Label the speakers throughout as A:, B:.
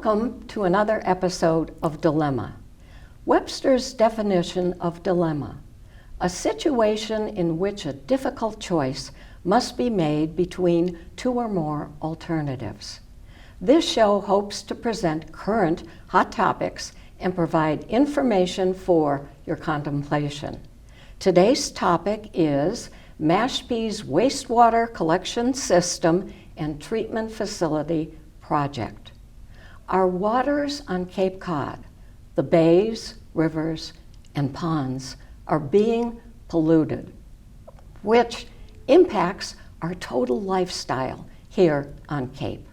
A: Welcome to another episode of Dilemma. Webster's definition of dilemma: a situation in which a difficult choice must be made between two or more alternatives. This show hopes to present current hot topics and provide information for your contemplation. Today's topic is Mashpee's wastewater collection system and treatment facility project. Our waters on Cape Cod, the bays, rivers, and ponds are being polluted, which impacts our total lifestyle here on Cape.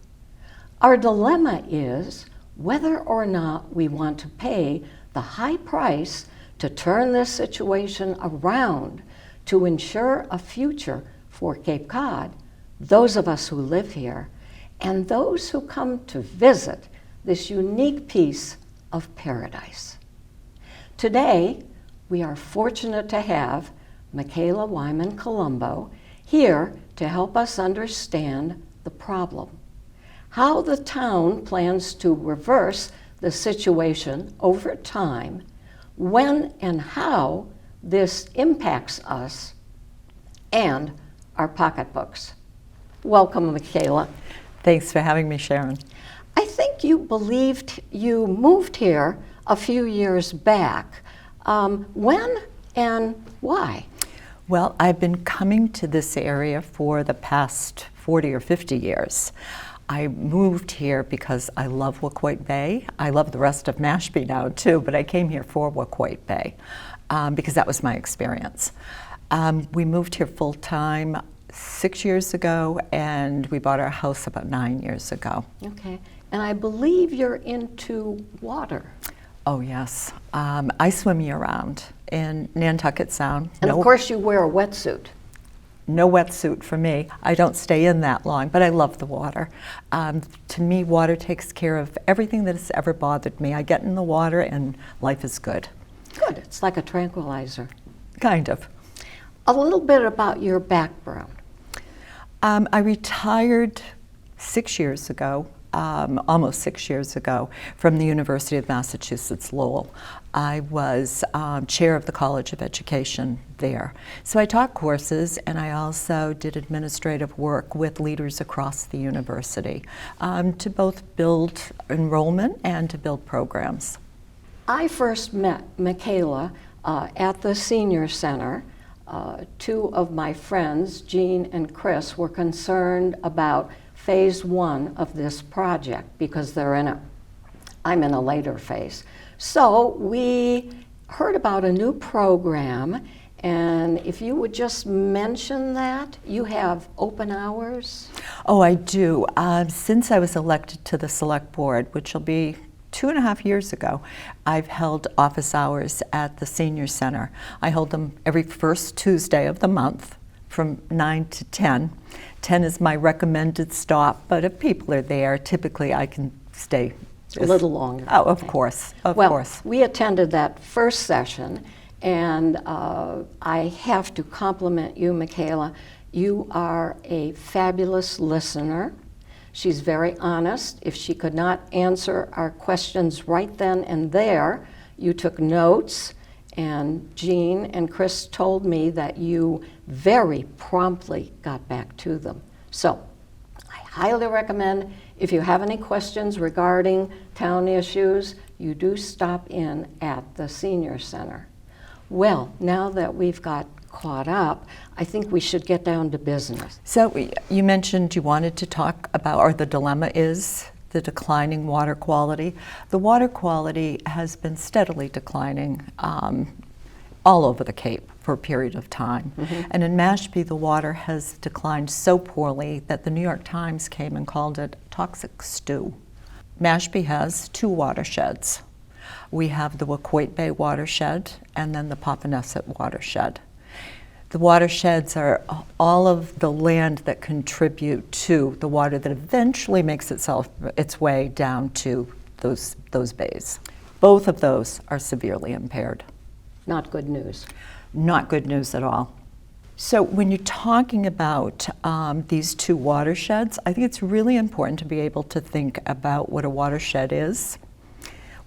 A: Our dilemma is whether or not we want to pay the high price to turn this situation around to ensure a future for Cape Cod, those of us who live here, and those who come to visit this unique piece of paradise. Today, we are fortunate to have Michaela Wyman-Colombo here to help us understand the problem, how the town plans to reverse the situation over time, when and how this impacts us and our pocketbooks. Welcome, Michaela.
B: Thanks for having me, Sharon.
A: I think you believed you moved here a few years back. When and why?
B: Well, I've been coming to this area for the past 40 or 50 years. I moved here because I love Waquoit Bay. I love the rest of Mashpee now too, but I came here for Waquoit Bay because that was my experience. We moved here full time 6 years ago, and we bought our house about 9 years ago.
A: Okay, and I believe you're into water.
B: Oh yes, I swim year round in Nantucket Sound.
A: And of course you wear a wetsuit.
B: No wetsuit for me. I don't stay in that long, but I love the water. To me, water takes care of everything that has ever bothered me. I get in the water and life is good.
A: Good, it's like a tranquilizer.
B: Kind of.
A: A little bit about your background.
B: I retired 6 years ago, almost 6 years ago, from the University of Massachusetts Lowell. I was chair of the College of Education there. So I taught courses, and I also did administrative work with leaders across the university to both build enrollment and to build programs.
A: I first met Michaela at the Senior Center. Two of my friends, Jean and Chris, were concerned about phase one of this project because I'm in a later phase. So we heard about a new program, and if you would just mention that, you have open hours?
B: Oh, I do. Since I was elected to the select board, which will be 2.5 years ago, I've held office hours at the Senior Center. I hold them every first Tuesday of the month from 9 to 10. 10 is my recommended stop, but if people are there, typically I can stay
A: a little longer.
B: Oh, of course, of course.
A: We attended that first session, and I have to compliment you, Michaela. You are a fabulous listener. She's very honest. If she could not answer our questions right then and there, you took notes, and Jean and Chris told me that you very promptly got back to them. So I highly recommend, if you have any questions regarding town issues, you do stop in at the Senior Center. Well, now that we've got caught up, I think we should get down to business.
B: So you mentioned you wanted to talk about, or the dilemma is, the declining water quality. The water quality has been steadily declining all over the Cape for a period of time. Mm-hmm. And in Mashpee, the water has declined so poorly that the New York Times came and called it toxic stew. Mashpee has two watersheds. We have the Waquoit Bay watershed and then the Papaneset watershed. The watersheds are all of the land that contribute to the water that eventually makes its way down to those bays. Both of those are severely impaired.
A: Not good news.
B: Not good news at all. So when you're talking about these two watersheds, I think it's really important to be able to think about what a watershed is.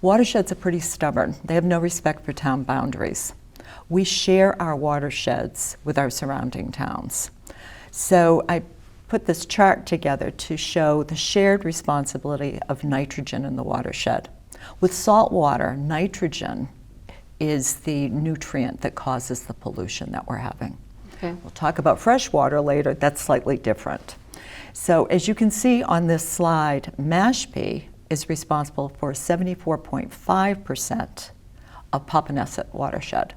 B: Watersheds are pretty stubborn. They have no respect for town boundaries. We share our watersheds with our surrounding towns. So I put this chart together to show the shared responsibility of nitrogen in the watershed. With salt water, nitrogen is the nutrient that causes the pollution that we're having.
A: Okay.
B: We'll talk about fresh water later. That's slightly different. So as you can see on this slide, Mashpee is responsible for 74.5% of Papaneset watershed,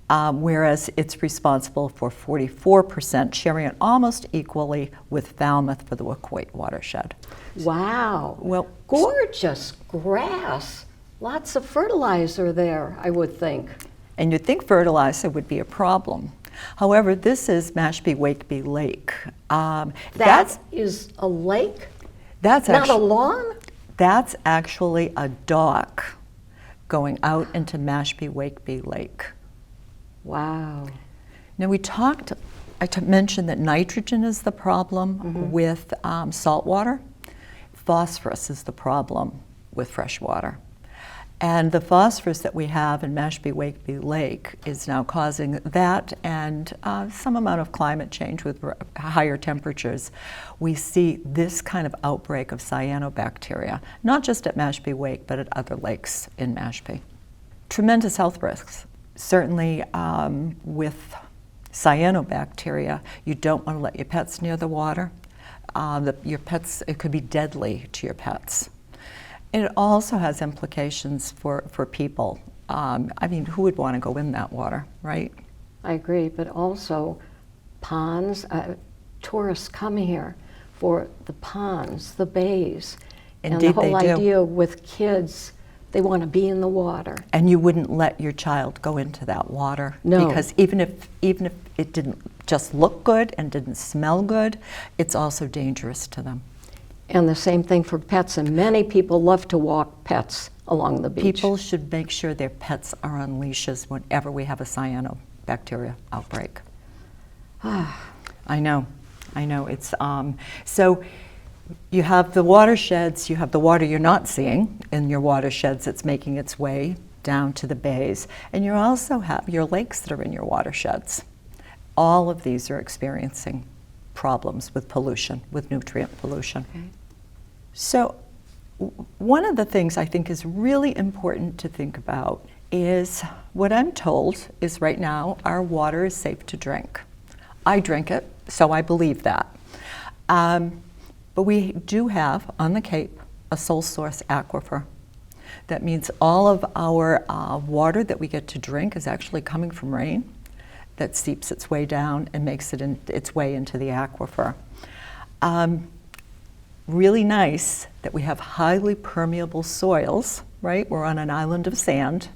B: whereas it's responsible for 44%, sharing it almost equally with Falmouth for the Waquoit watershed.
A: Wow.
B: Well,
A: Gorgeous grass. Lots of fertilizer there, I would think.
B: and you'd think fertilizer would be a problem. However, this is Mashpee-Wakeby Lake.
A: That is a lake?
B: That's
A: Not
B: actually,
A: a lawn?
B: That's actually a dock going out into Mashpee-Wakeby Lake.
A: Wow.
B: Now I mentioned that nitrogen is the problem with salt water. Phosphorus is the problem with fresh water. And the phosphorus that we have in Mashpee-Wakeby Lake is now causing that and some amount of climate change with higher temperatures. We see this kind of outbreak of cyanobacteria, not just at Mashpee Wake, but at other lakes in Mashpee. Tremendous health risks. Certainly with cyanobacteria, you don't want to let your pets near the water. Your pets, it could be deadly to your pets. And it also has implications for people. I mean, who would want to go in that water, right?
A: I agree, but also ponds. Tourists come here for the ponds, the bays.
B: Indeed,
A: and the whole
B: they do.
A: idea with kids, they want to be in the water.
B: And you wouldn't let your child go into that water.
A: No.
B: Because even if it didn't just look good and didn't smell good, it's also dangerous to them.
A: And the same thing for pets, and many people love to walk pets along the beach.
B: People should make sure their pets are on leashes whenever we have a cyanobacteria outbreak. I know. It's so you have the watersheds, you have the water you're not seeing in your watersheds that's making its way down to the bays, and you also have your lakes that are in your watersheds. All of these are experiencing problems with pollution, with nutrient pollution.
A: Okay.
B: So one of the things I think is really important to think about is what I'm told is right now our water is safe to drink. I drink it, so I believe that. But we do have on the Cape a sole source aquifer. That means all of our water that we get to drink is actually coming from rain that seeps its way down and makes it its way into the aquifer. Really nice that we have highly permeable soils, right? We're on an island of sand,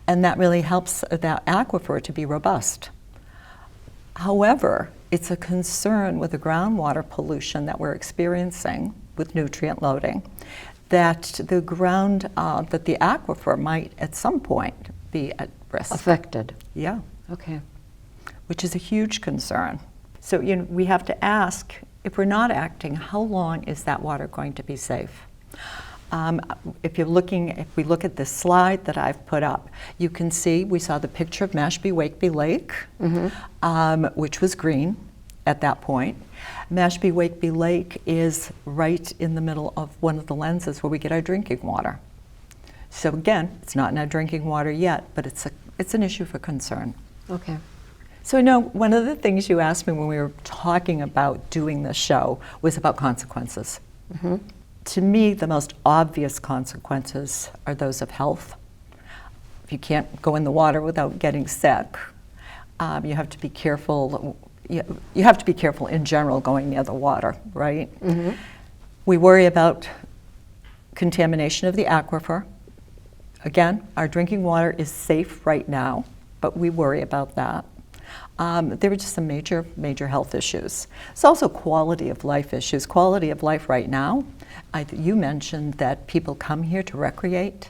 B: and that really helps that aquifer to be robust. However, it's a concern with the groundwater pollution that we're experiencing with nutrient loading, that the aquifer might at some point be at risk.
A: Affected.
B: Yeah.
A: Okay.
B: Which is a huge concern. So we have to ask, if we're not acting, how long is that water going to be safe? If we look at this slide that I've put up, you can see we saw the picture of Mashpee-Wakeby Lake, which was green at that point. Mashpee-Wakeby Lake is right in the middle of one of the lenses where we get our drinking water. So again, it's not in our drinking water yet, but it's an issue for concern.
A: Okay.
B: So I know one of the things you asked me when we were talking about doing this show was about consequences. To me, the most obvious consequences are those of health. If you can't go in the water without getting sick, you have to be careful. You have to be careful in general going near the water, right? We worry about contamination of the aquifer. Again, our drinking water is safe right now, but we worry about that. There were just some major health issues. It's also quality of life issues. Quality of life right now, you mentioned that people come here to recreate.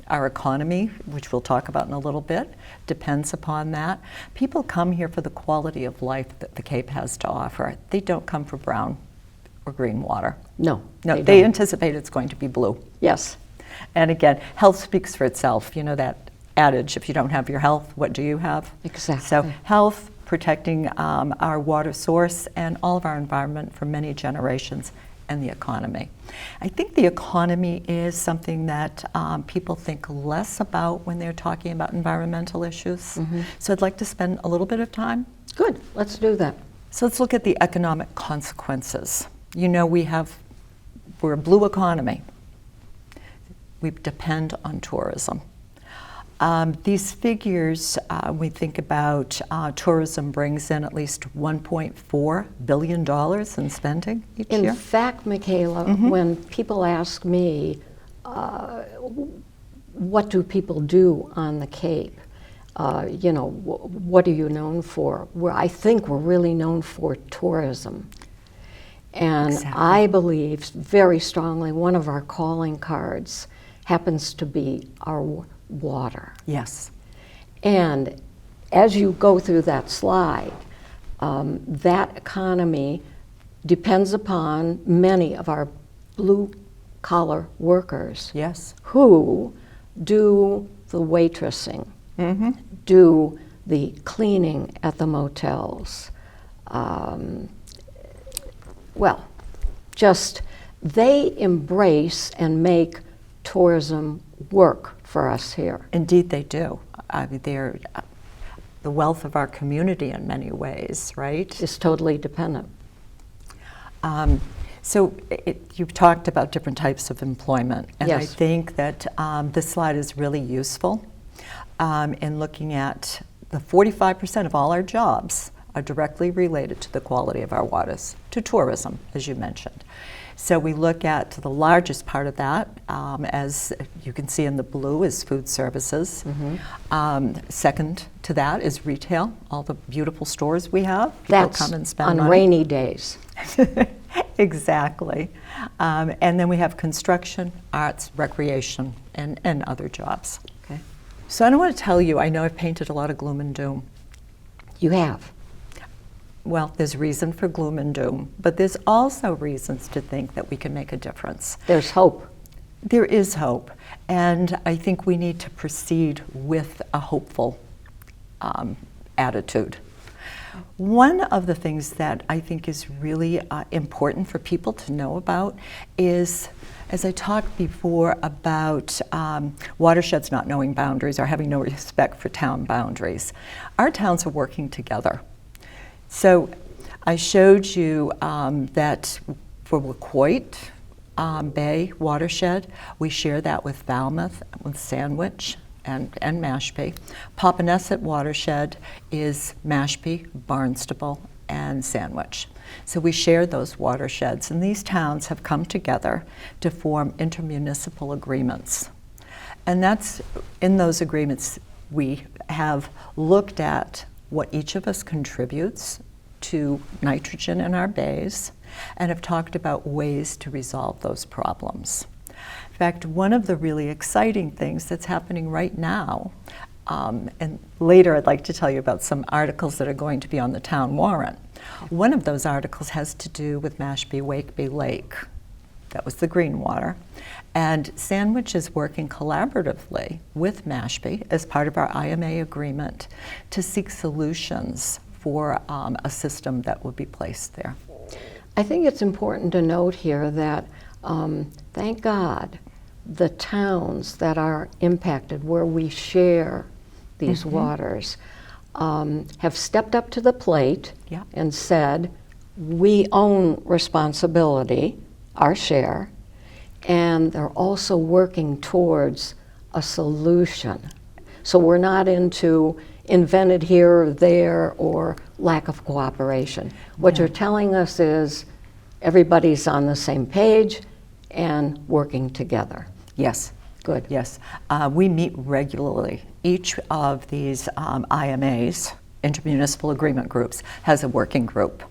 B: Our economy, which we'll talk about in a little bit, depends upon that. People come here for the quality of life that the Cape has to offer. They don't come for brown or green water.
A: No,
B: they anticipate it's going to be blue.
A: Yes.
B: And again, health speaks for itself. You know that adage, if you don't have your health, what do you have?
A: Exactly.
B: So health, protecting our water source and all of our environment for many generations, and the economy. I think the economy is something that people think less about when they're talking about environmental issues. So I'd like to spend a little bit of time.
A: Good, let's do that.
B: So let's look at the economic consequences. You know, we're a blue economy. We depend on tourism. These figures, we think about tourism brings in at least $1.4 billion in spending each year.
A: In fact, Michaela, when people ask me, what do people do on the Cape? You know, what are you known for? I think we're really known for tourism. And
B: Exactly.
A: I believe very strongly one of our calling cards happens to be our water.
B: Yes.
A: And as you go through that slide, that economy depends upon many of our blue-collar workers.
B: Yes.
A: Who do the waitressing, do the cleaning at the motels. Well, just they embrace and make tourism work for us here.
B: Indeed they do. I mean, they're the wealth of our community in many ways, right?
A: Is totally dependent.
B: So you've talked about different types of employment, and I
A: Yes.
B: think that this slide is really useful in looking at the 45% of all our jobs are directly related to the quality of our waters, to tourism, as you mentioned. So we look at the largest part of that, as you can see in the blue, is food services. Second to that is retail, all the beautiful stores we have. People
A: That's
B: come and spend
A: on
B: money.
A: rainy days.
B: Exactly. And then we have construction, arts, recreation, and other jobs.
A: Okay.
B: So I don't want to tell you, I know I've painted a lot of gloom and doom.
A: You have.
B: Well, there's reason for gloom and doom, but there's also reasons to think that we can make a difference.
A: There's hope.
B: There is hope, and I think we need to proceed with a hopeful attitude. One of the things that I think is really important for people to know about is, as I talked before about watersheds not knowing boundaries or having no respect for town boundaries, our towns are working together. So I showed you that for Wacoit Bay watershed, we share that with Falmouth, with Sandwich, and Mashpee. Papaneset watershed is Mashpee, Barnstable, and Sandwich. So we share those watersheds, and these towns have come together to form intermunicipal agreements. And that's, in those agreements, we have looked at what each of us contributes to nitrogen in our bays, and have talked about ways to resolve those problems. In fact, one of the really exciting things that's happening right now, and later I'd like to tell you about some articles that are going to be on the town warrant. One of those articles has to do with Mashpee-Wakeby Lake. That was the green water. And Sandwich is working collaboratively with Mashpee as part of our IMA agreement to seek solutions for a system that will be placed there.
A: I think it's important to note here that, thank God, the towns that are impacted, where we share these waters, have stepped up to the plate and said, we own responsibility, our share, and they're also working towards a solution. So we're not into invented here or there or lack of cooperation. What you're telling us is everybody's on the same page and working together.
B: Yes.
A: Good.
B: Yes. We meet regularly. Each of these IMAs, intermunicipal agreement groups, has a working group.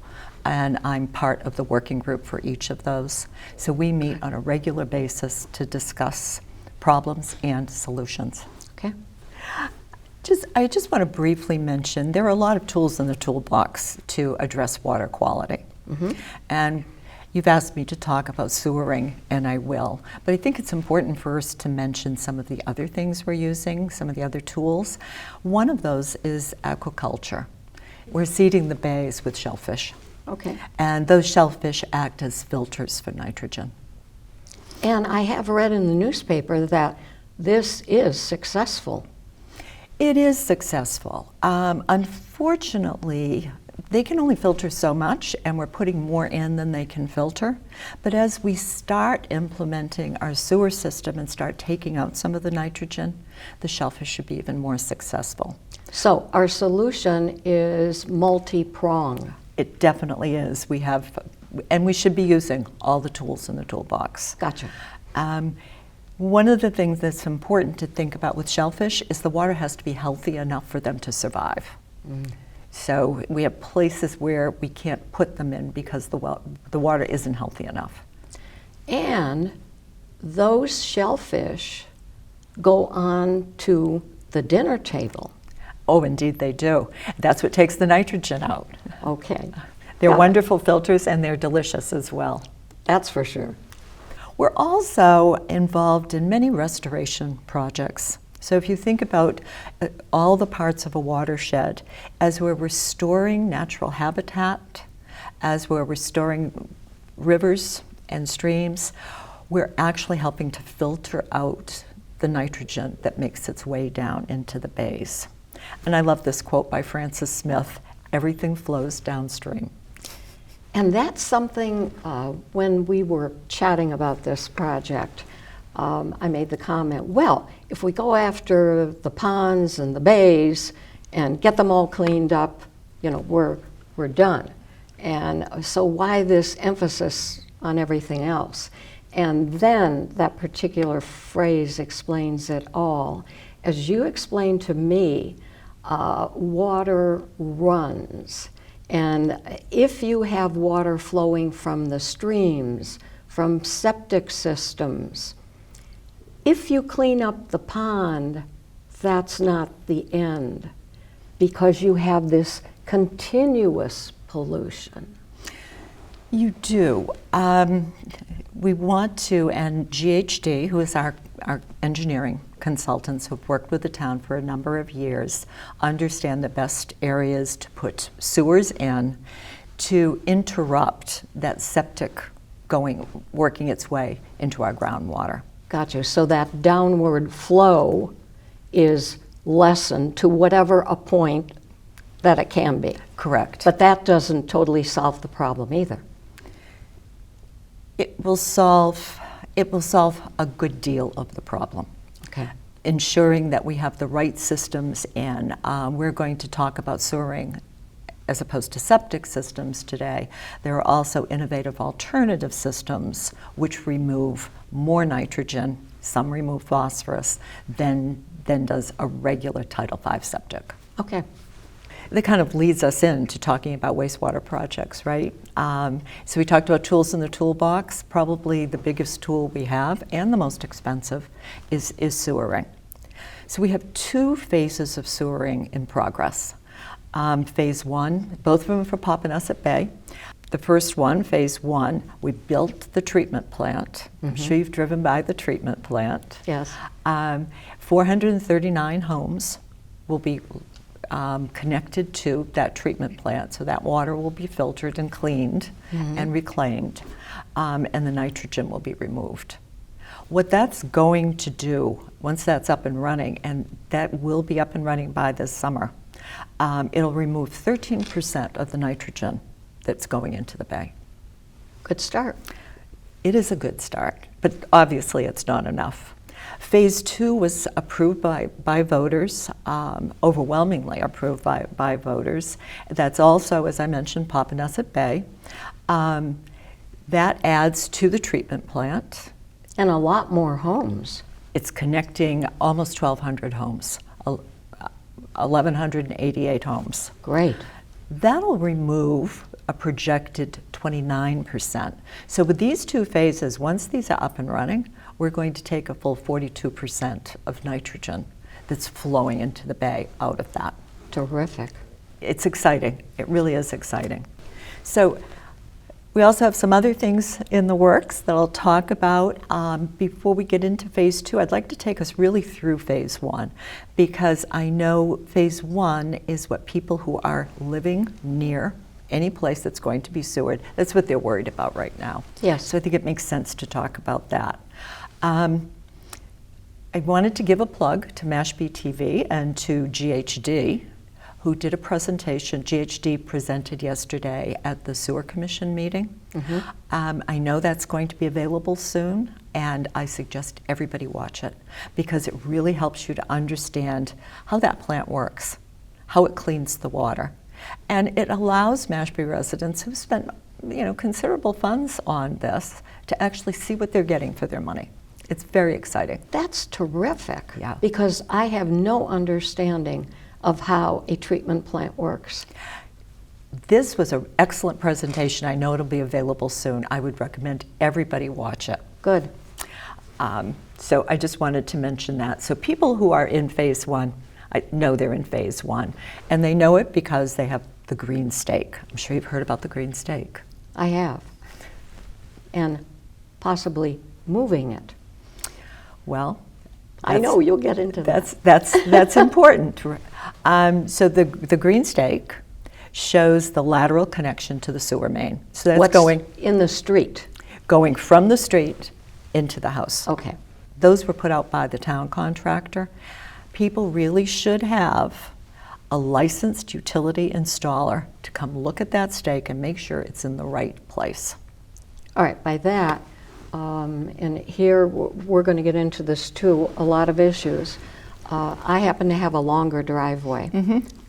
B: And I'm part of the working group for each of those. So we meet on a regular basis to discuss problems and solutions.
A: Okay.
B: I just want to briefly mention there are a lot of tools in the toolbox to address water quality. And you've asked me to talk about sewering, and I will. But I think it's important first to mention some of the other things we're using, some of the other tools. One of those is aquaculture. We're seeding the bays with shellfish.
A: Okay.
B: And those shellfish act as filters for nitrogen.
A: And I have read in the newspaper that this is successful.
B: It is successful. Unfortunately, they can only filter so much, and we're putting more in than they can filter. But as we start implementing our sewer system and start taking out some of the nitrogen, the shellfish should be even more successful.
A: So our solution is multi-pronged.
B: It definitely is. And we should be using all the tools in the toolbox.
A: Gotcha.
B: One of the things that's important to think about with shellfish is the water has to be healthy enough for them to survive. So we have places where we can't put them in because the water isn't healthy enough.
A: And those shellfish go on to the dinner table.
B: Oh, indeed they do. That's what takes the nitrogen out.
A: Okay.
B: They're wonderful filters, and they're delicious as well.
A: That's for sure.
B: We're also involved in many restoration projects. So if you think about all the parts of a watershed, as we're restoring natural habitat, as we're restoring rivers and streams, we're actually helping to filter out the nitrogen that makes its way down into the bays. And I love this quote by Francis Smith, "Everything flows downstream."
A: And that's something, when we were chatting about this project, I made the comment, well, if we go after the ponds and the bays and get them all cleaned up, we're done. And so why this emphasis on everything else? And then that particular phrase explains it all. As you explained to me, water runs. And if you have water flowing from the streams, from septic systems, if you clean up the pond, that's not the end, because you have this continuous pollution.
B: You do. We want to, and GHD, who is our engineering consultants who've worked with the town for a number of years, understand the best areas to put sewers in to interrupt that septic working its way into our groundwater.
A: Gotcha. So that downward flow is lessened to whatever a point that it can be.
B: Correct.
A: But that doesn't totally solve the problem either.
B: It will solve a good deal of the problem.
A: Okay.
B: Ensuring that we have the right systems in. We're going to talk about sewering as opposed to septic systems today. There are also innovative alternative systems which remove more nitrogen, some remove phosphorus, than does a regular Title V septic.
A: Okay.
B: That kind of leads us into talking about wastewater projects, right? So we talked about tools in the toolbox. Probably the biggest tool we have, and the most expensive, is sewering. So we have two phases of sewering in progress. Phase one, both of them for Popponesset Bay. The first one, phase one, we built the treatment plant. I'm sure you've driven by the treatment plant.
A: Yes.
B: 439 homes will be connected to that treatment plant, so that water will be filtered and cleaned and reclaimed, and the nitrogen will be removed. What that's going to do, once that's up and running, and that will be up and running by this summer, it'll remove 13% of the nitrogen that's going into the bay.
A: Good start.
B: It is a good start, but obviously it's not enough. Phase two was approved by voters, overwhelmingly approved by voters. That's also, as I mentioned, Popponesset Bay. That adds to the treatment plant.
A: And a lot more homes.
B: It's connecting almost 1,200 homes, 1,188 homes.
A: Great.
B: That'll remove a projected 29%. So with these two phases, once these are up and running, we're going to take a full 42% of nitrogen that's flowing into the bay out of that.
A: Terrific.
B: It's exciting. It really is exciting. So we also have some other things in the works that I'll talk about. Before we get into phase 2, I'd like to take us really through phase 1, because I know phase 1 is what people who are living near any place that's going to be sewered, that's what they're worried about right now.
A: Yes.
B: So I think it makes sense to talk about that. I wanted to give a plug to Mashpee TV and to GHD, who did a presentation. GHD presented yesterday at the Sewer Commission meeting. I know that's going to be available soon, and I suggest everybody watch it, because it really helps you to understand how that plant works, how it cleans the water. And it allows Mashpee residents who've spent considerable funds on this to actually see what they're getting for their money. It's very exciting.
A: That's terrific.
B: Yeah.
A: Because I have no understanding of how a treatment plant works.
B: This was an excellent presentation. I know it'll be available soon. I would recommend everybody watch it.
A: Good.
B: So I just wanted to mention that. So people who are in phase 1, I know they're in phase 1, and they know it because they have the green stake. I'm sure you've heard about the green stake.
A: I have. And possibly moving it.
B: Well,
A: I know you'll get into that.
B: That's important. So the green stake shows the lateral connection to the sewer main. So that's going
A: in the street.
B: Going from the street into the house.
A: Okay.
B: Those were put out by the town contractor. People really should have a licensed utility installer to come look at that stake and make sure it's in the right place.
A: All right, by that, and here we're going to get into this too, a lot of issues. I happen to have a longer driveway,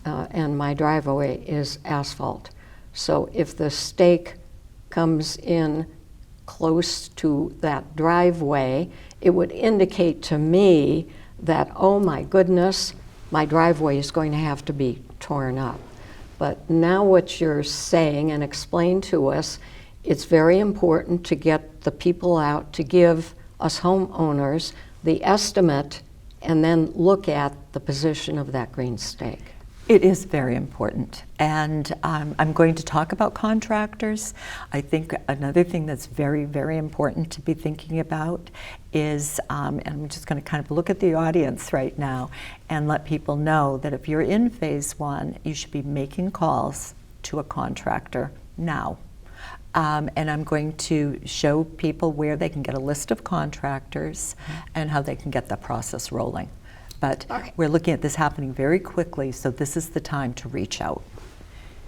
A: and my driveway is asphalt. So if the stake comes in close to that driveway, it would indicate to me that, oh my goodness, my driveway is going to have to be torn up. But now what you're saying and explain to us, it's very important to get the people out to give us homeowners the estimate and then look at the position of that green stake.
B: It is very important. And I'm going to talk about contractors. I think another thing that's very, very important to be thinking about is, and I'm just going to kind of look at the audience right now and let people know that if you're in phase 1, you should be making calls to a contractor now. And I'm going to show people where they can get a list of contractors and how they can get the process rolling. But we're looking at this happening very quickly, so this is the time to reach out.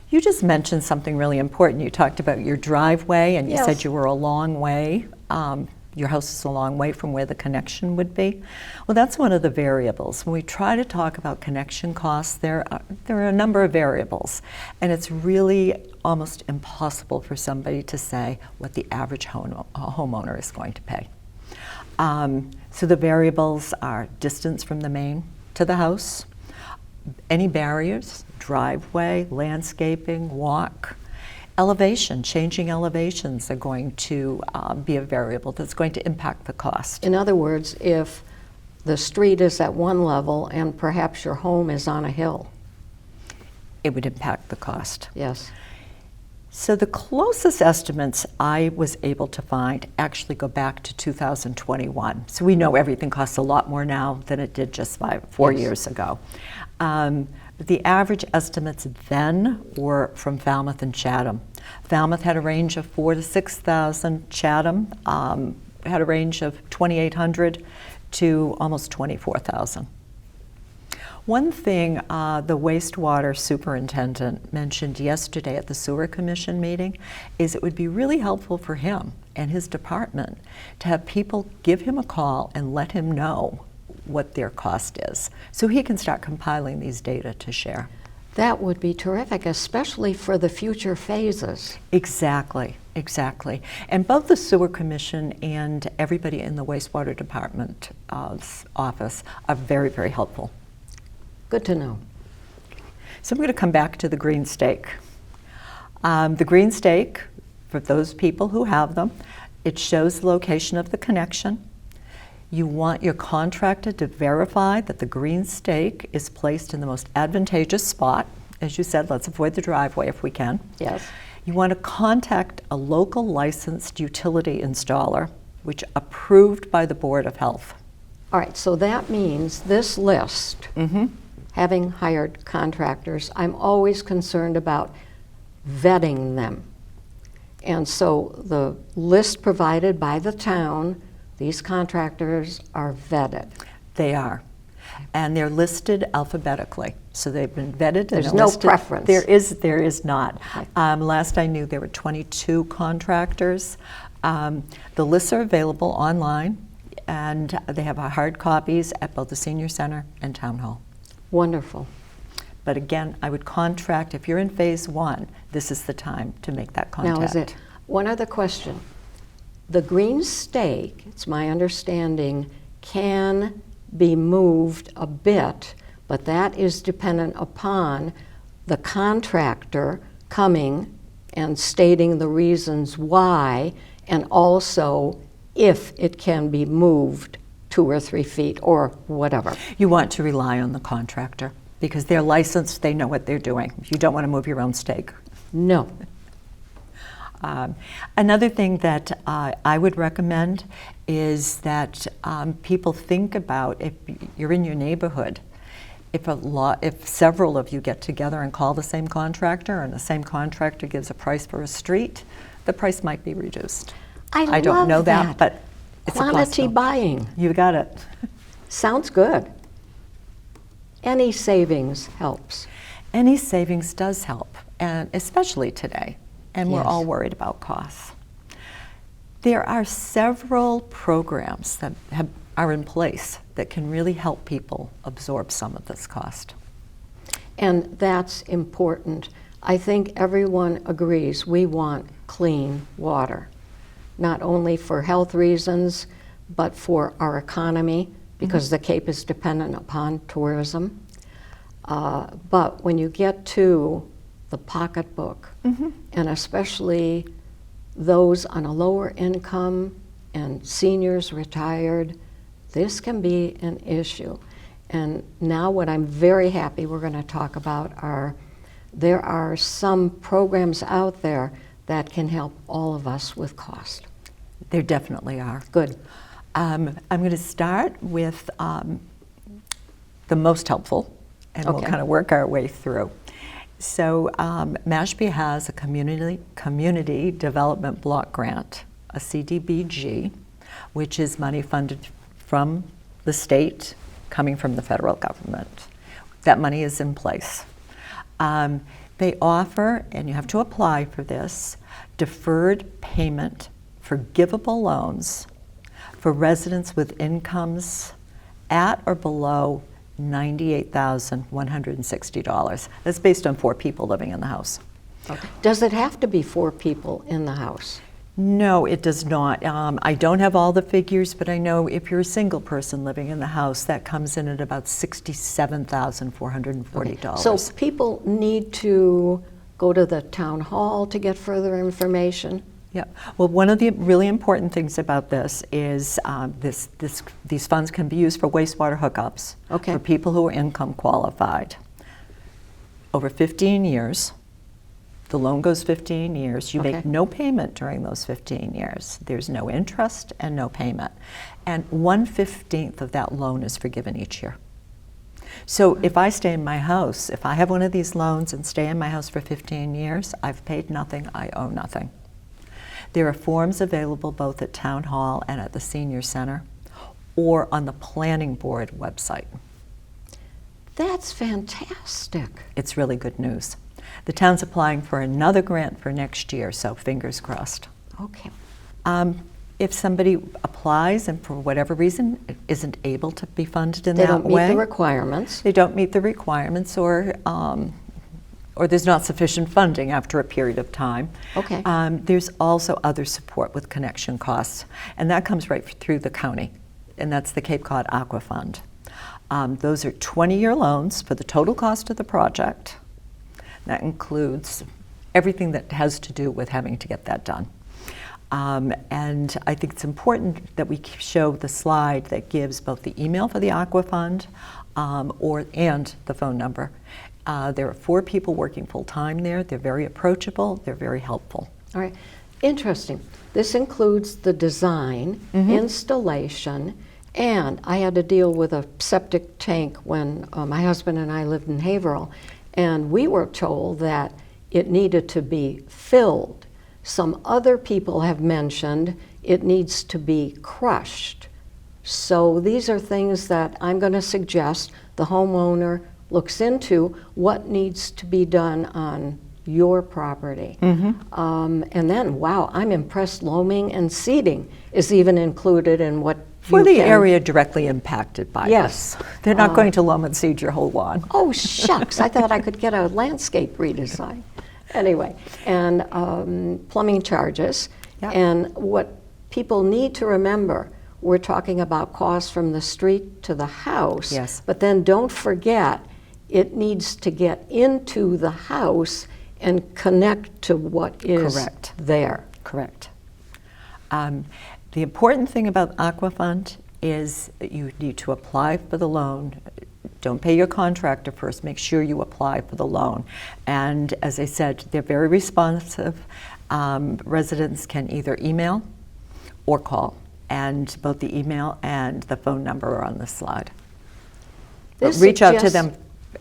B: You just mentioned something really important. You talked about your driveway, and you said you were a long way. Your house is a long way from where the connection would be. Well, that's one of the variables. When we try to talk about connection costs, there are a number of variables, and it's really almost impossible for somebody to say what the average homeowner is going to pay. So the variables are distance from the main to the house, any barriers, driveway, landscaping, walk, elevation. Changing elevations are going to be a variable that's going to impact the cost.
A: In other words, if the street is at one level and perhaps your home is on a hill.
B: It would impact the cost.
A: Yes.
B: So the closest estimates I was able to find actually go back to 2021. So we know everything costs a lot more now than it did just 4 years ago. The average estimates then were from Falmouth and Chatham. Falmouth had a range of $4,000 to $6,000. Chatham had a range of $2,800 to almost $24,000. One thing the wastewater superintendent mentioned yesterday at the Sewer Commission meeting is it would be really helpful for him and his department to have people give him a call and let him know what their cost is, so he can start compiling these data to share.
A: That would be terrific, especially for the future phases.
B: Exactly, exactly. And both the Sewer Commission and everybody in the wastewater department office are very, very helpful.
A: Good to know.
B: So I'm going to come back to the green stake. The green stake, for those people who have them, it shows the location of the connection. You want your contractor to verify that the green stake is placed in the most advantageous spot. As you said, let's avoid the driveway if we can.
A: Yes.
B: You want to contact a local licensed utility installer, which approved by the Board of Health.
A: All right, so that means this list, having hired contractors, I'm always concerned about vetting them. And so the list provided by the town, these contractors are vetted.
B: They are. And they're listed alphabetically. So they've been vetted.
A: There's no preference.
B: There is not.
A: Okay.
B: Last I knew, there were 22 contractors. The lists are available online, and they have hard copies at both the Senior Center and Town Hall.
A: Wonderful.
B: But again, I would contract, if you're in phase 1, this is the time to make that contact.
A: Now, is it, one other question. The green stake, it's my understanding, can be moved a bit, but that is dependent upon the contractor coming and stating the reasons why, and also if it can be moved 2 or 3 feet or whatever.
B: You want to rely on the contractor because they're licensed, they know what they're doing. You don't want to move your own stake.
A: No.
B: Another thing that I would recommend is that people think about, if you're in your neighborhood, if several of you get together and call the same contractor and the same contractor gives a price for a street, the price might be reduced.
A: I
B: don't
A: love
B: know that, but it's
A: quantity
B: a possibility.
A: buying.
B: You got it.
A: Sounds good. Any savings helps.
B: Any savings does help, and especially today. And we're
A: Yes.
B: all worried about costs. There are several programs that are in place that can really help people absorb some of this cost.
A: And that's important. I think everyone agrees we want clean water, not only for health reasons, but for our economy, because the Cape is dependent upon tourism. But when you get to the pocketbook, and especially those on a lower income and seniors retired, this can be an issue. And now what I'm very happy we're going to talk about are, there are some programs out there that can help all of us with cost.
B: There definitely are.
A: Good.
B: I'm going to start with the most helpful, and we'll
A: Okay.
B: kind of work our way through. So Mashpee has a community development block grant, a CDBG, which is money funded from the state, coming from the federal government. That money is in place. They offer, and you have to apply for this, deferred payment forgivable loans for residents with incomes at or below $98,160. That's based on 4 people living in the house.
A: Okay. Does it have to be 4 people in the house?
B: No, it does not. I don't have all the figures, but I know if you're a single person living in the house, that comes in at about $67,440.
A: So people need to go to the town hall to get further information?
B: Yeah. Well, one of the really important things about this is these funds can be used for wastewater hookups
A: Okay.
B: for people who are income qualified. Over 15 years, the loan goes 15 years. You
A: Okay.
B: make no payment during those 15 years. There's no interest and no payment. And 1/15 of that loan is forgiven each year. So if I stay in my house, if I have one of these loans and stay in my house for 15 years, I've paid nothing, I owe nothing. There are forms available both at Town Hall and at the Senior Center or on the Planning Board website.
A: That's fantastic.
B: It's really good news. The town's applying for another grant for next year, so fingers crossed.
A: Okay.
B: If somebody applies and for whatever reason isn't able to be funded in
A: They
B: that
A: don't meet
B: way,
A: the requirements.
B: they don't meet the requirements, or there's not sufficient funding after a period of time.
A: Okay.
B: There's also other support with connection costs, and that comes right through the county, and that's the Cape Cod Aqua Fund. Those are 20-year loans for the total cost of the project. That includes everything that has to do with having to get that done. And I think it's important that we show the slide that gives both the email for the Aqua Fund and the phone number. There are 4 people working full-time there. They're very approachable. They're very helpful.
A: All right. Interesting. This includes the design, installation, and I had to deal with a septic tank when my husband and I lived in Haverhill, and we were told that it needed to be filled. Some other people have mentioned it needs to be crushed. So these are things that I'm going to suggest the homeowner looks into what needs to be done on your property. And then, wow, I'm impressed loaming and seeding is even included in what
B: For the area directly impacted by
A: Yes.
B: this. They're not going to loam and seed your whole lawn.
A: Oh, shucks, I thought I could get a landscape redesign. Anyway, and plumbing charges.
B: Yep.
A: And what people need to remember, we're talking about costs from the street to the house.
B: Yes.
A: But then don't forget, it needs to get into the house and connect to what is
B: Correct.
A: there.
B: Correct. The important thing about Aqua Fund is that you need to apply for the loan. Don't pay your contractor first. Make sure you apply for the loan. And as I said, they're very responsive. Residents can either email or call. And both the email and the phone number are on the slide. But
A: This
B: reach out to
A: suggests-
B: them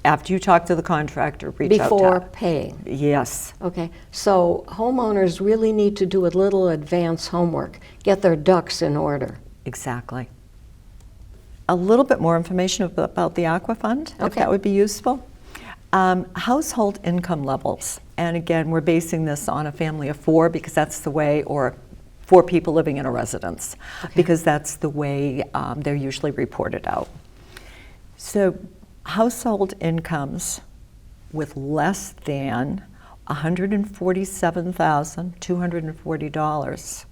B: after you talk to the contractor. Reach out
A: Before
B: to
A: paying.
B: Yes.
A: Okay, so homeowners really need to do a little advance homework, get their ducks in order.
B: Exactly. A little bit more information about the Aqua Fund, if
A: Okay.
B: that would be useful. Household income levels. And again, we're basing this on a family of 4 because that's the way, or 4 people living in a residence, because that's the way they're usually reported out. So household incomes with less than $147,240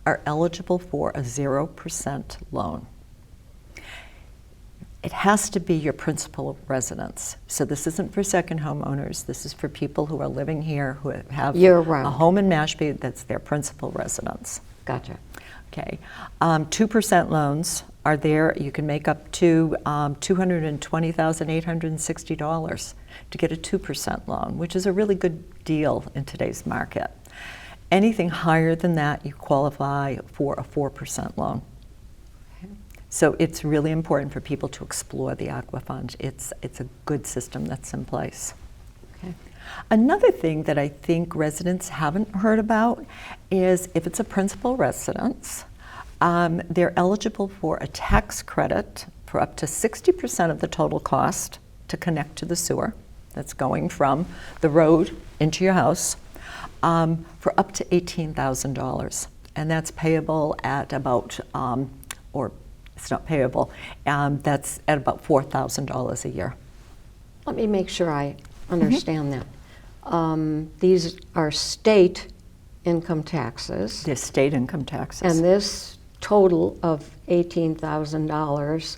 B: are eligible for a 0% loan. It has to be your principal residence. So this isn't for second homeowners. This is for people who are living here who have
A: Year-round.
B: a home in Mashpee that's their principal residence.
A: Gotcha.
B: Okay. 2% loans are there. You can make up to $220,860 to get a 2% loan, which is a really good deal in today's market. Anything higher than that, you qualify for a 4% loan. So it's really important for people to explore the Aqua Fund. It's a good system that's in place.
A: Okay.
B: Another thing that I think residents haven't heard about is if it's a principal residence, they're eligible for a tax credit for up to 60% of the total cost to connect to the sewer that's going from the road into your house for up to $18,000. And that's payable at about, or it's not payable, that's at about $4,000 a year.
A: Let me make sure I understand that. These are state income taxes,
B: The state income taxes.
A: and this total of $18,000,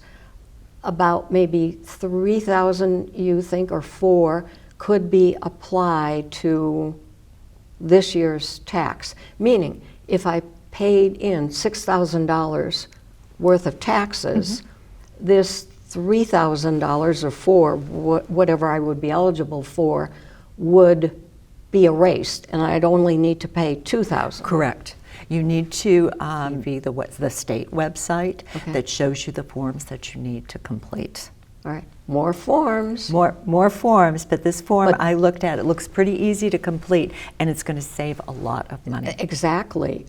A: about maybe $3,000, you think, or $4,000 could be applied to this year's tax. Meaning, if I paid in $6,000 worth of taxes, this $3,000 or $4,000, whatever I would be eligible for, would be erased, and I'd only need to pay $2,000.
B: Correct. You need to via the state website
A: Okay.
B: that shows you the forms that you need to complete.
A: All right, more forms.
B: More forms, but this form
A: But-
B: I looked at, it looks pretty easy to complete, and it's going to save a lot of money.
A: Exactly.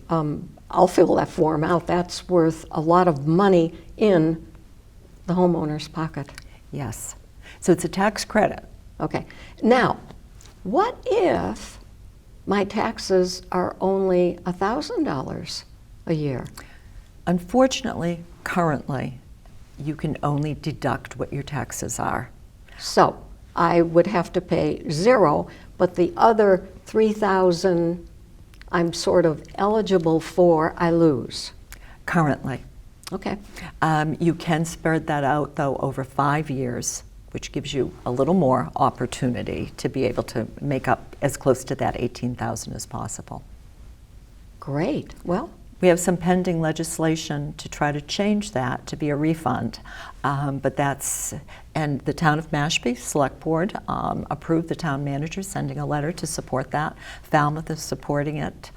A: I'll fill that form out. That's worth a lot of money in the homeowner's pocket.
B: Yes. So it's a tax credit.
A: Okay. Now, what if my taxes are only $1,000 a year?
B: Unfortunately, currently, you can only deduct what your taxes are.
A: So I would have to pay 0, but the other $3,000 I'm sort of eligible for, I lose.
B: Currently.
A: Okay.
B: You can spread that out, though, over 5 years, which gives you a little more opportunity to be able to make up as close to that $18,000 as possible.
A: Great. Well,
B: we have some pending legislation to try to change that to be a refund, but that's, and the town of Mashpee Select Board approved the town manager sending a letter to support that. Falmouth is supporting it.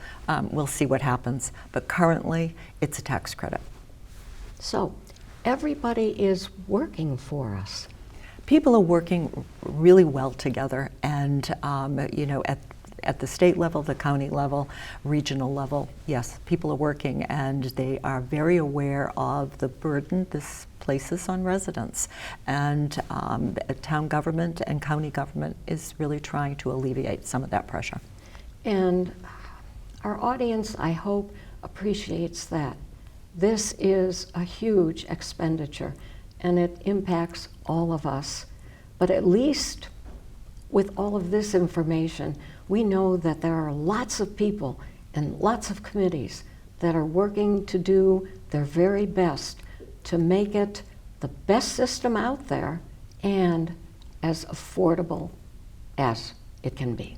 B: We'll see what happens, but currently it's a tax credit.
A: so everybody is working for us.
B: People are working really well together, and you know, at the state level, the county level, regional level, yes, people are working, and they are very aware of the burden this places on residents. And town government and county government is really trying to alleviate some of that pressure.
A: And our audience, I hope, appreciates that. This is a huge expenditure, and it impacts all of us. But at least with all of this information, we know that there are lots of people and lots of committees that are working to do their very best to make it the best system out there and as affordable as it can be.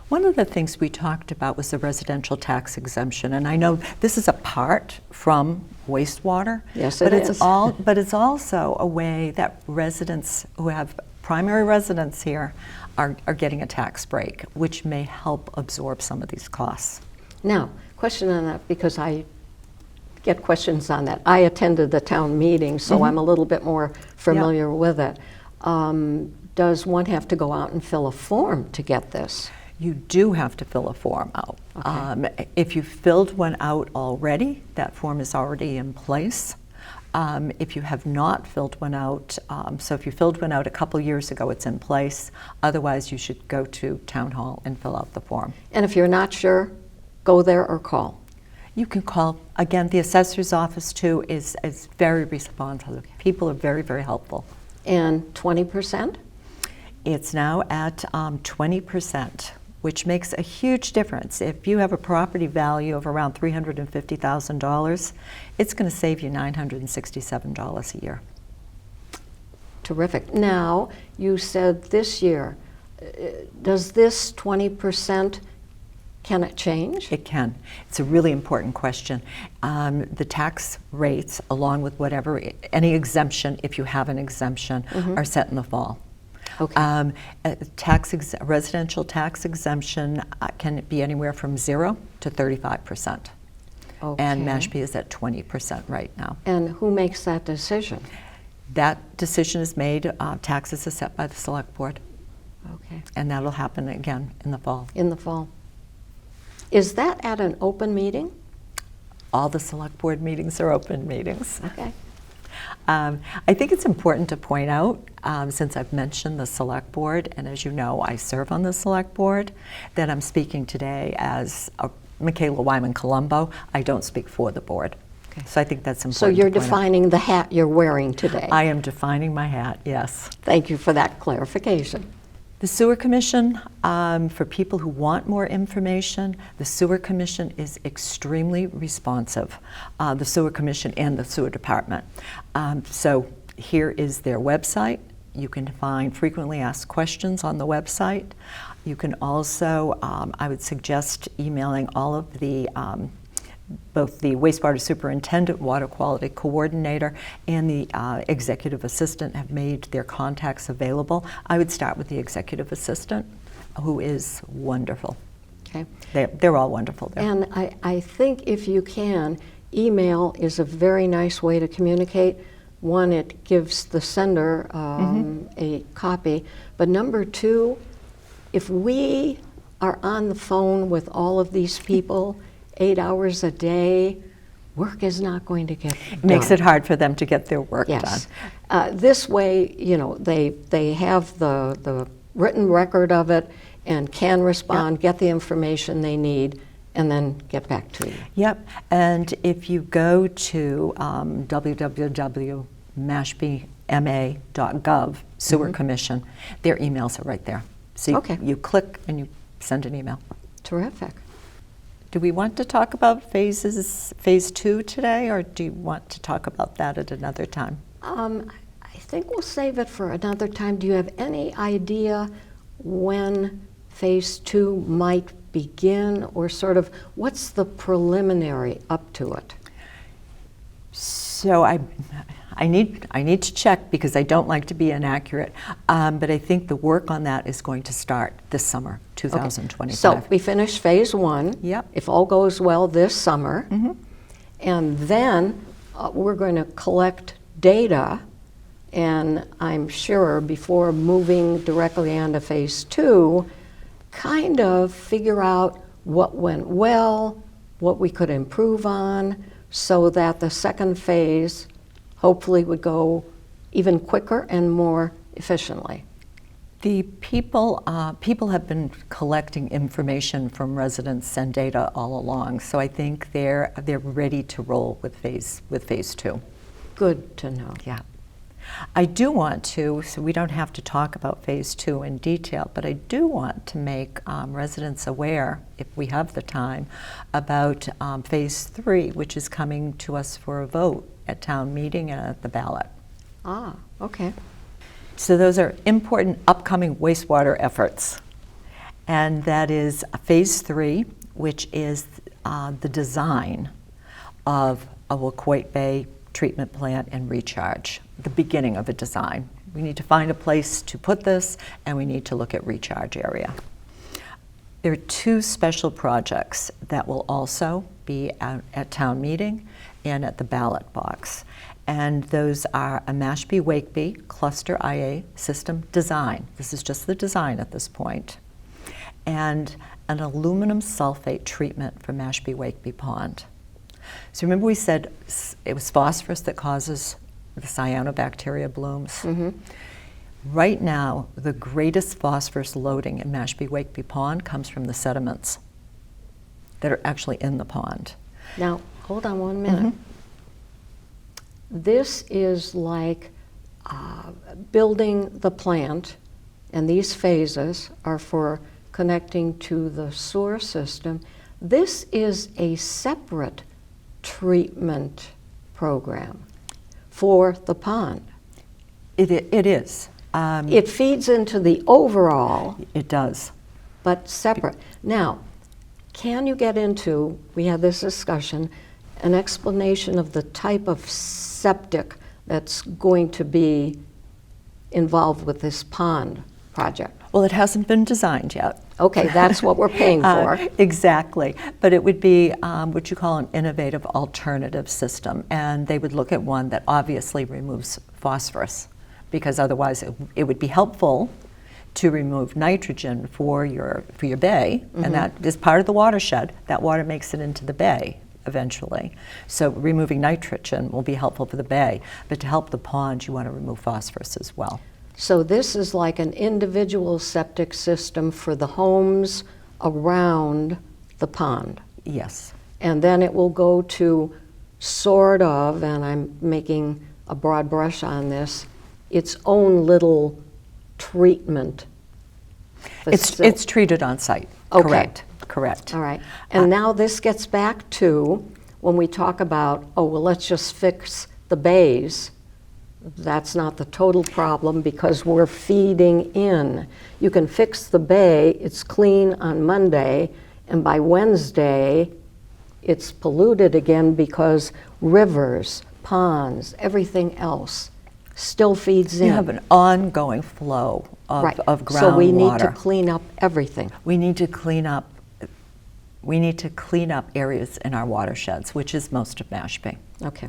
B: One of the things we talked about was the residential tax exemption, and I know this is apart from wastewater.
A: Yes,
B: but
A: it is.
B: But it's also a way that residents who have primary residence here are getting a tax break, which may help absorb some of these costs.
A: Now, question on that, because I get questions on that. I attended the town meeting, so I'm a little bit more familiar with it. Does one have to go out and fill a form to get this?
B: You do have to fill a form out.
A: Okay.
B: If you filled one out already, that form is already in place. If you have not filled one out, so if you filled one out a couple years ago, it's in place. Otherwise, you should go to Town Hall and fill out the form.
A: And if you're not sure, go there or call.
B: You can call. Again, the assessor's office, too, is very responsive. People are very, very helpful.
A: And 20%?
B: It's now at 20%, which makes a huge difference. If you have a property value of around $350,000, it's going to save you $967 a year.
A: Terrific. Now, you said this year, does this 20%, can it change?
B: It can. It's a really important question. The tax rates, along with whatever, any exemption, if you have an exemption, are set in the fall.
A: Okay.
B: Residential tax exemption can be anywhere from 0 to 35%.
A: Okay.
B: And Mashpee is at 20% right now.
A: And who makes that decision?
B: That decision is made, taxes are set by the select board,
A: Okay.
B: and that'll happen again in the fall.
A: In the fall. Is that at an open meeting?
B: All the select board meetings are open meetings.
A: Okay.
B: I think it's important to point out, since I've mentioned the select board, and as you know, I serve on the select board, that I'm speaking today as Michaela Wyman-Colombo. I don't speak for the board.
A: Okay.
B: So I think that's important.
A: So you're
B: to point out.
A: defining the hat you're wearing today.
B: I am defining my hat, yes.
A: Thank you for that clarification.
B: The Sewer Commission, for people who want more information, the Sewer Commission is extremely responsive, the Sewer Commission and the Sewer Department. So here is their website. You can find frequently asked questions on the website. You can also, I would suggest emailing all of the both the wastewater superintendent, water quality coordinator, and the executive assistant have made their contacts available. I would start with the executive assistant, who is wonderful.
A: Okay.
B: They're all wonderful there.
A: And I think if you can, email is a very nice way to communicate. One, it gives the sender a copy. But number two, if we are on the phone with all of these people 8 hours a day, work is not going to get done.
B: It makes it hard for them to get their work
A: yes.
B: done.
A: This way, you know, they have the written record of it and can respond, get the information they need, and then get back to you.
B: Yep, and if you go to www.mashpeema.gov, Sewer Commission, their emails are right there. So you click and you send an email.
A: Terrific.
B: Do we want to talk about phase 2 today, or do you want to talk about that at another time?
A: I think we'll save it for another time. Do you have any idea when phase 2 might begin, or sort of what's the preliminary up to it?
B: So I need to check because I don't like to be inaccurate, but I think the work on that is going to start this summer, 2025.
A: So we finish phase 1.
B: Yep.
A: If all goes well this summer, and then we're going to collect data, and I'm sure before moving directly on to phase 2, kind of figure out what went well, what we could improve on, so that the second phase hopefully would go even quicker and more efficiently.
B: The people have been collecting information from residents and data all along, so I think they're ready to roll with phase 2.
A: Good to know.
B: Yeah. I do want to, so we don't have to talk about phase 2 in detail, but I do want to make residents aware, if we have the time, about phase 3, which is coming to us for a vote at town meeting and at the ballot.
A: Ah, okay.
B: So those are important upcoming wastewater efforts. And that is phase 3, which is the design of a Wacoit Bay treatment plant and recharge, the beginning of a design. We need to find a place to put this, and we need to look at recharge area. There are 2 special projects that will also be at town meeting and at the ballot box. And those are a Mashpee-Wakeby Cluster IA system design. This is just the design at this point. And an aluminum sulfate treatment for Mashpee-Wakeby Pond. So remember we said it was phosphorus that causes the cyanobacteria blooms? Right now, the greatest phosphorus loading in Mashpee-Wakeby Pond comes from the sediments that are actually in the pond.
A: Now, hold on 1 minute. This is like building the plant, and these phases are for connecting to the sewer system. This is a separate treatment program for the pond.
B: It is.
A: It feeds into the overall.
B: It does.
A: But separate. Now, can you get into, we had this discussion, an explanation of the type of septic that's going to be involved with this pond project?
B: Well, it hasn't been designed yet.
A: Okay, that's what we're paying for.
B: Exactly. But it would be what you call an innovative alternative system. And they would look at one that obviously removes phosphorus, because otherwise it would be helpful to remove nitrogen for your bay, and that is part of the watershed. That water makes it into the bay eventually. So removing nitrogen will be helpful for the bay, but to help the pond, you want to remove phosphorus as well.
A: So this is like an individual septic system for the homes around the pond.
B: Yes.
A: And then it will go to sort of, and I'm making a broad brush on this, its own little treatment facility.
B: It's treated on site.
A: Okay.
B: Correct.
A: All right. And now this gets back to when we talk about, oh, well, let's just fix the bays. That's not the total problem because we're feeding in. You can fix the bay, it's clean on Monday, and by Wednesday, it's polluted again because rivers, ponds, everything else still feeds in.
B: You have an ongoing flow of groundwater.
A: So we need to clean up everything.
B: We need to clean up areas in our watersheds, which is most of Mashpee.
A: Okay.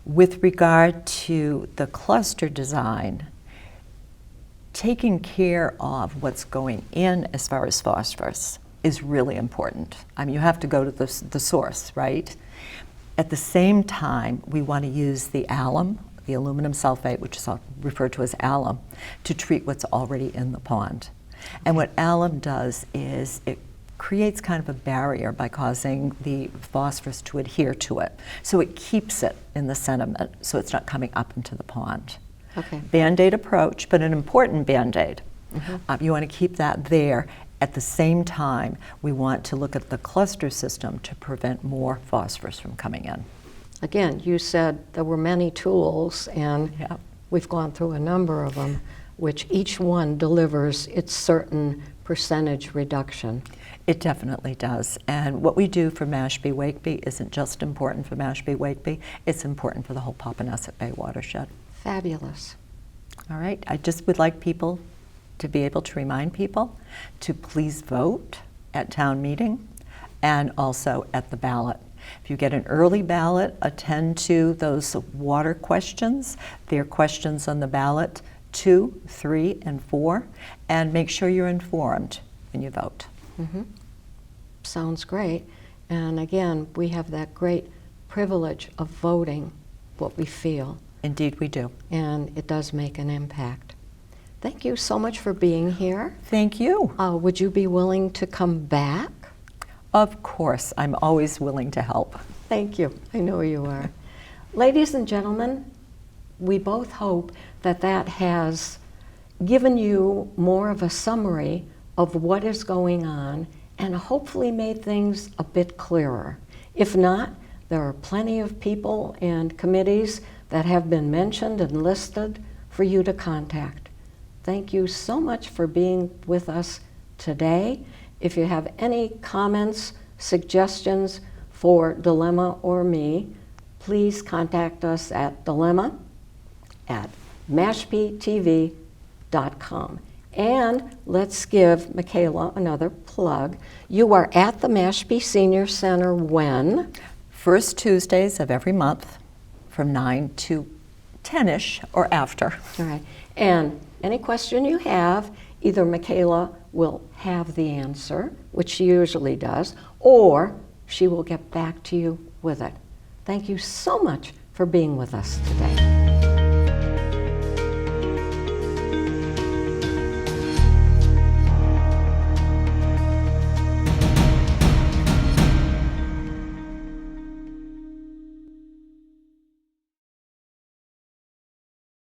B: With regard to the cluster design, taking care of what's going in as far as phosphorus is really important. I mean, you have to go to the source, right? At the same time, we want to use the alum, the aluminum sulfate, which is referred to as alum, to treat what's already in the pond. And what alum does is it creates kind of a barrier by causing the phosphorus to adhere to it. So it keeps it in the sediment, so it's not coming up into the pond.
A: Okay.
B: Band-aid approach, but an important Band-aid. You want to keep that there. At the same time, we want to look at the cluster system to prevent more phosphorus from coming in.
A: Again, you said there were many tools, and we've gone through a number of them. which each one delivers its certain percentage reduction.
B: It definitely does. And what we do for Mashpee-Wakeby isn't just important for Mashpee-Wakeby, it's important for the whole Papaneset Bay watershed.
A: Fabulous.
B: All right, I just would like people to be able to remind people to please vote at town meeting and also at the ballot. If you get an early ballot, attend to those water questions. There are questions on the ballot 2, 3, and 4, and make sure you're informed when you vote.
A: Mm-hmm. Sounds great. And again, we have that great privilege of voting what we feel.
B: Indeed we do.
A: And it does make an impact. Thank you so much for being here.
B: Thank you.
A: Would you be willing to come back?
B: Of course, I'm always willing to help.
A: Thank you. I know you are. Ladies and gentlemen, we both hope that that has given you more of a summary of what is going on and hopefully made things a bit clearer. If not, there are plenty of people and committees that have been mentioned and listed for you to contact. Thank you so much for being with us today. If you have any comments, suggestions for Dilemma or me, please contact us at dilemma@mashpeetv.com. And let's give Michaela another plug. You are at the Mashpee Senior Center when?
B: First Tuesdays of every month from 9 to 10-ish or after.
A: All right. And any question you have, either Michaela will have the answer, which she usually does, or she will get back to you with it. Thank you so much for being with us today.